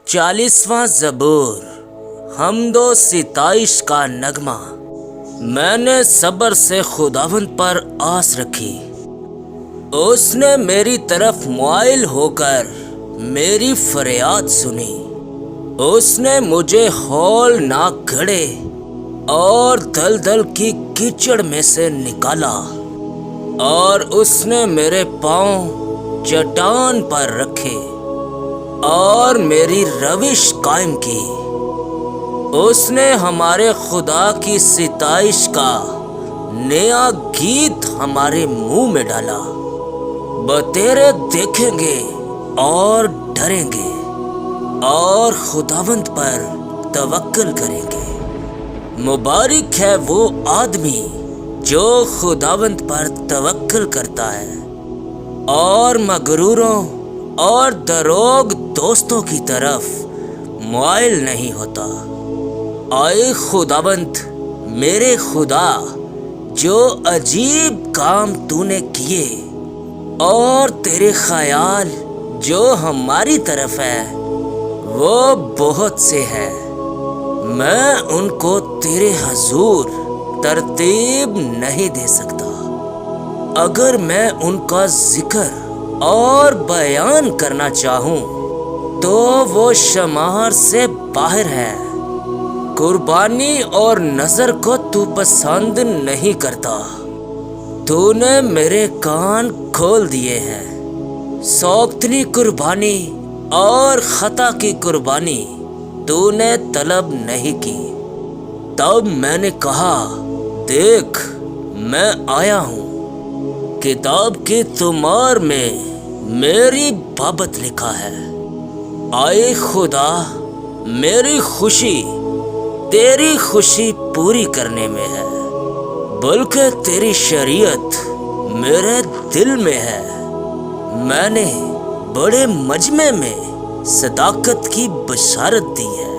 40واں زبور، حمد و ستائش کا نغمہ۔ میں نے صبر سے خداوند پر آس رکھی، اس نے میری طرف مائل ہو کر میری فریاد سنی۔ اس نے مجھے ہولناک گڑھے اور دلدل کی کیچڑ میں سے نکالا، اور اس نے میرے پاؤں چٹان پر رکھے اور میری روش قائم کی۔ اس نے ہمارے خدا کی ستائش کا نیا گیت ہمارے منہ میں ڈالا۔ بتیرے دیکھیں گے اور ڈریں گے اور خداوند پر توکل کریں گے۔ مبارک ہے وہ آدمی جو خداوند پر توکل کرتا ہے اور مغروروں اور دروغ دوستوں کی طرف مائل نہیں ہوتا۔ اے خداوند میرے خدا، جو عجیب کام تو نے کیے اور تیرے خیال جو ہماری طرف ہے وہ بہت سے ہے، میں ان کو تیرے حضور ترتیب نہیں دے سکتا۔ اگر میں ان کا ذکر اور بیان کرنا چاہوں تو وہ شمار سے باہر ہے۔ قربانی اور نذر کو تو پسند نہیں کرتا۔ تو نے میرے کان کھول دیے ہیں۔ سوگتنی قربانی اور خطا کی قربانی تو نے طلب نہیں کی۔ تب میں نے کہا، دیکھ میں آیا ہوں، کتاب کی طمار میں میری بابت لکھا ہے۔ اے خدا، میری خوشی تیری خوشی پوری کرنے میں ہے، بلکہ تیری شریعت میرے دل میں ہے۔ میں نے بڑے مجمع میں صداقت کی بشارت دی ہے۔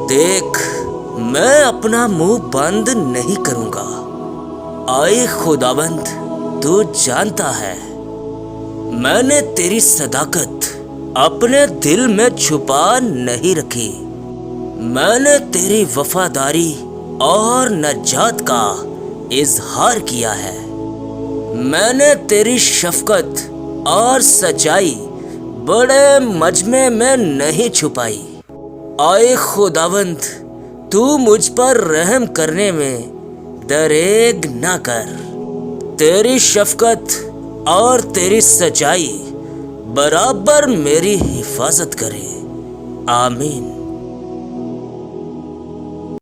دیکھ میں اپنا منہ بند نہیں کروں گا۔ اے خداوند، تو جانتا ہے میں نے تیری صداقت اپنے دل میں چھپا نہیں رکھی۔ میں نے تیری وفاداری اور نجات کا اظہار کیا ہے۔ میں نے تیری شفقت اور سچائی بڑے مجمع میں نہیں چھپائی۔ اے خداوند، تو مجھ پر رحم کرنے میں دریغ نہ کر۔ تیری شفقت اور تیری سچائی برابر میری حفاظت کرے۔ آمین۔